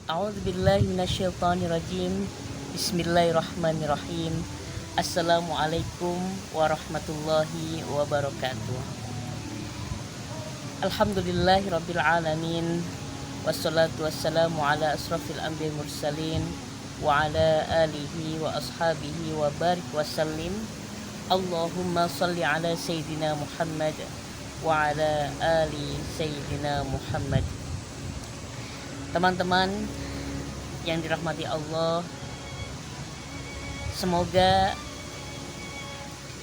A'udzubillahi minasyaitonirrajim. Bismillahirrahmanirrahim. Assalamualaikum warahmatullahi wabarakatuh. Alhamdulillahirabbil alamin. Wassalatu wassalamu ala asrafil anbiya'i mursalin wa ala alihi wa ashabihi wa barik wasallim. Allahumma salli ala sayyidina Muhammad wa ala ali sayyidina Muhammad. Teman-teman yang dirahmati Allah, semoga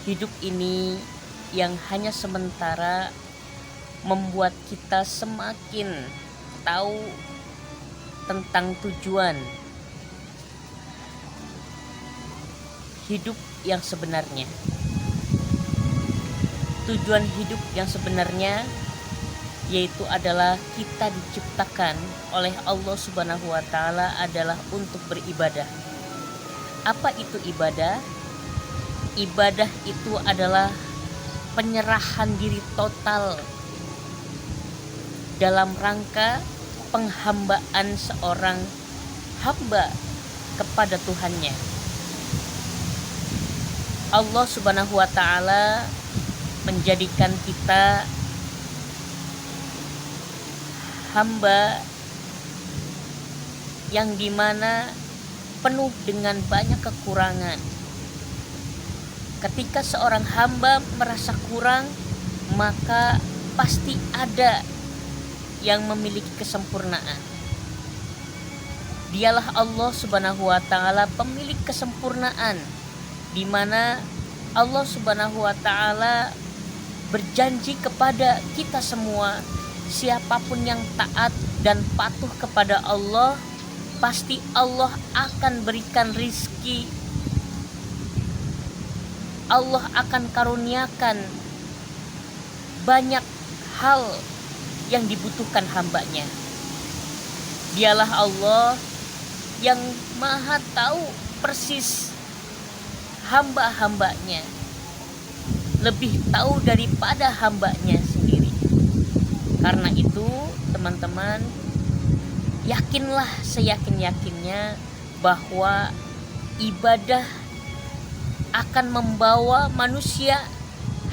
hidup ini yang hanya sementara membuat kita semakin tahu tentang tujuan hidup yang sebenarnya. Tujuan hidup yang sebenarnya yaitu adalah kita diciptakan oleh Allah Subhanahu wa taala adalah untuk beribadah. Apa itu ibadah? Ibadah itu adalah penyerahan diri total dalam rangka penghambaan seorang hamba kepada Tuhannya. Allah Subhanahu wa taala menjadikan kita hamba yang dimana penuh dengan banyak kekurangan. Ketika seorang hamba merasa kurang, maka pasti ada yang memiliki kesempurnaan. Dialah Allah Subhanahu wa taala pemilik kesempurnaan, di mana Allah Subhanahu wa taala berjanji kepada kita semua, siapapun yang taat dan patuh kepada Allah, pasti Allah akan berikan rizki. Allah akan karuniakan banyak hal yang dibutuhkan hambanya. Dialah Allah yang maha tahu persis hamba-hambanya, lebih tahu daripada hambanya sendiri. Karena itu teman-teman, yakinlah seyakin-yakinnya bahwa ibadah akan membawa manusia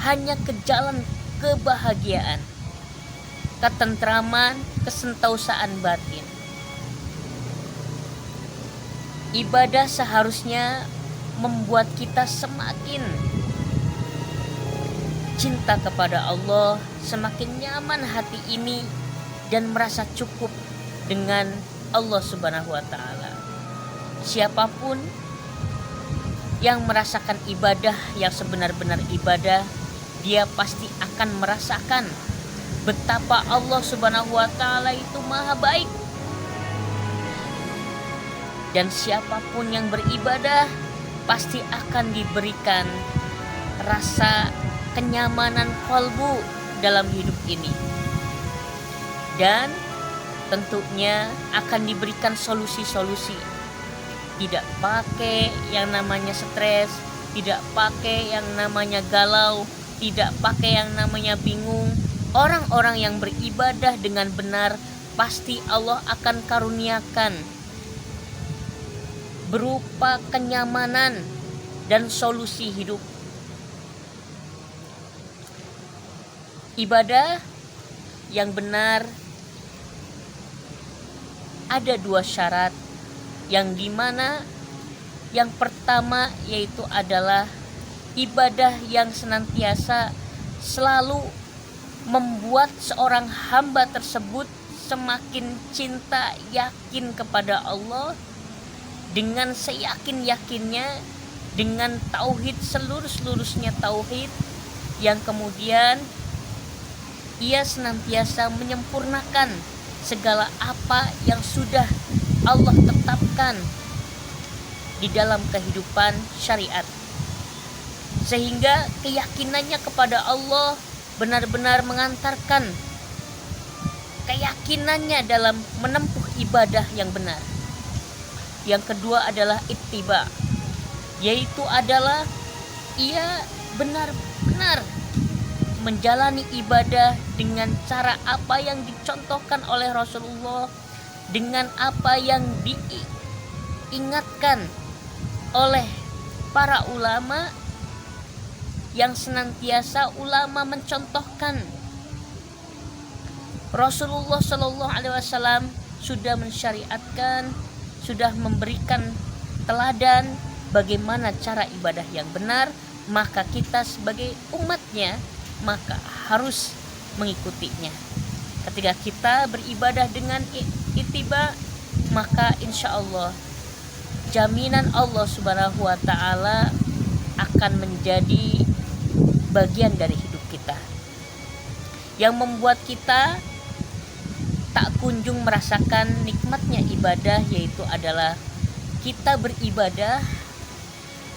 hanya ke jalan kebahagiaan, ketentraman, kesentausaan batin. Ibadah seharusnya membuat kita semakin cinta kepada Allah, semakin nyaman hati ini dan merasa cukup dengan Allah Subhanahu wa taala. Siapapun yang merasakan ibadah yang sebenar-benar ibadah, dia pasti akan merasakan betapa Allah Subhanahu wa taala itu maha baik. Dan siapapun yang beribadah pasti akan diberikan rasa kenyamanan kalbu dalam hidup ini, dan tentunya akan diberikan solusi-solusi. Tidak pakai yang namanya stres, tidak pakai yang namanya galau, tidak pakai yang namanya bingung. Orang-orang yang beribadah dengan benar pasti Allah akan karuniakan berupa kenyamanan dan solusi hidup. Ibadah yang benar ada dua syarat, yang dimana yang pertama yaitu adalah ibadah yang senantiasa selalu membuat seorang hamba tersebut semakin cinta yakin kepada Allah dengan seyakin-yakinnya, dengan tauhid seluruh-seluruhnya tauhid, yang kemudian ia senantiasa menyempurnakan segala apa yang sudah Allah tetapkan di dalam kehidupan syariat, sehingga keyakinannya kepada Allah benar-benar mengantarkan keyakinannya dalam menempuh ibadah yang benar. Yang kedua adalah ittiba, yaitu adalah ia benar-benar menjalani ibadah dengan cara apa yang dicontohkan oleh Rasulullah, dengan apa yang diingatkan oleh para ulama yang senantiasa ulama mencontohkan. Rasulullah Shallallahu Alaihi Wasallam sudah mensyariatkan, sudah memberikan teladan bagaimana cara ibadah yang benar, maka kita sebagai umatnya maka harus mengikutinya. Ketika kita beribadah dengan ittiba, maka insya Allah jaminan Allah Subhanahu wa Ta'ala akan menjadi bagian dari hidup kita, yang membuat kita tak kunjung merasakan nikmatnya ibadah, yaitu adalah kita beribadah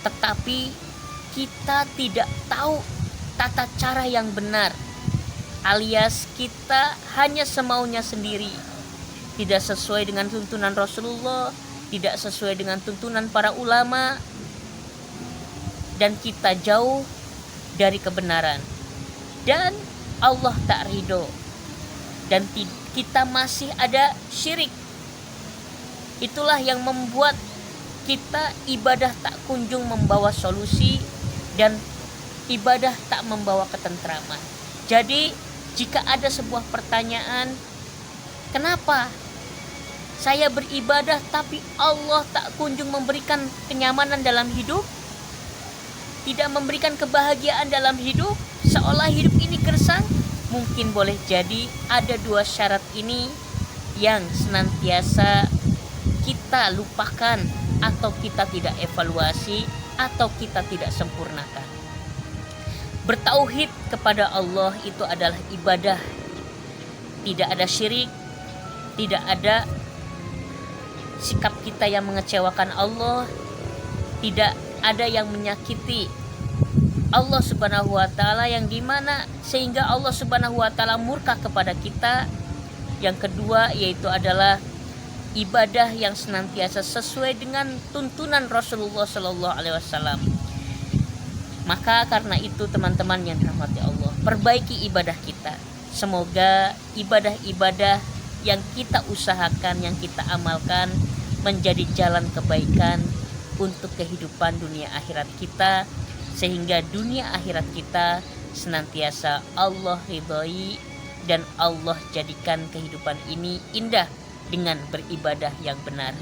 tetapi kita tidak tahu tata cara yang benar, alias kita hanya semaunya sendiri, tidak sesuai dengan tuntunan Rasulullah, tidak sesuai dengan tuntunan para ulama, dan kita jauh dari kebenaran, dan Allah tak ridho, dan kita masih ada syirik. Itulah yang membuat kita ibadah tak kunjung membawa solusi, dan ibadah tak membawa ketentraman. Jadi jika ada sebuah pertanyaan, kenapa saya beribadah tapi Allah tak kunjung memberikan kenyamanan dalam hidup, tidak memberikan kebahagiaan dalam hidup, seolah hidup ini gersang? Mungkin boleh jadi ada dua syarat ini yang senantiasa kita lupakan, atau kita tidak evaluasi, atau kita tidak sempurnakan. Bertauhid kepada Allah itu adalah ibadah. Tidak ada syirik, tidak ada sikap kita yang mengecewakan Allah, tidak ada yang menyakiti Allah Subhanahu wa Ta'ala, yang dimana sehingga Allah Subhanahu wa Ta'ala murka kepada kita. Yang kedua yaitu adalah ibadah yang senantiasa sesuai dengan tuntunan Rasulullah Sallallahu Alaihi Wasallam. Maka karena itu teman-teman yang dirahmati Allah, perbaiki ibadah kita. Semoga ibadah-ibadah yang kita usahakan, yang kita amalkan menjadi jalan kebaikan untuk kehidupan dunia akhirat kita, sehingga dunia akhirat kita senantiasa Allah ridhoi dan Allah jadikan kehidupan ini indah dengan beribadah yang benar.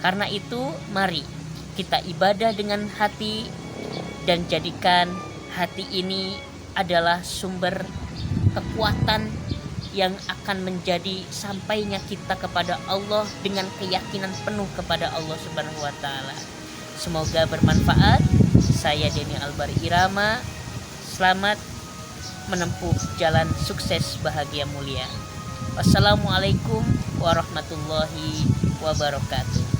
Karena itu mari kita ibadah dengan hati, dan jadikan hati ini adalah sumber kekuatan yang akan menjadi sampainya kita kepada Allah dengan keyakinan penuh kepada Allah Subhanahu wa Ta'ala. Semoga bermanfaat. Saya Denny Albari Irama. Selamat menempuh jalan sukses bahagia mulia. Wassalamualaikum warahmatullahi wabarakatuh.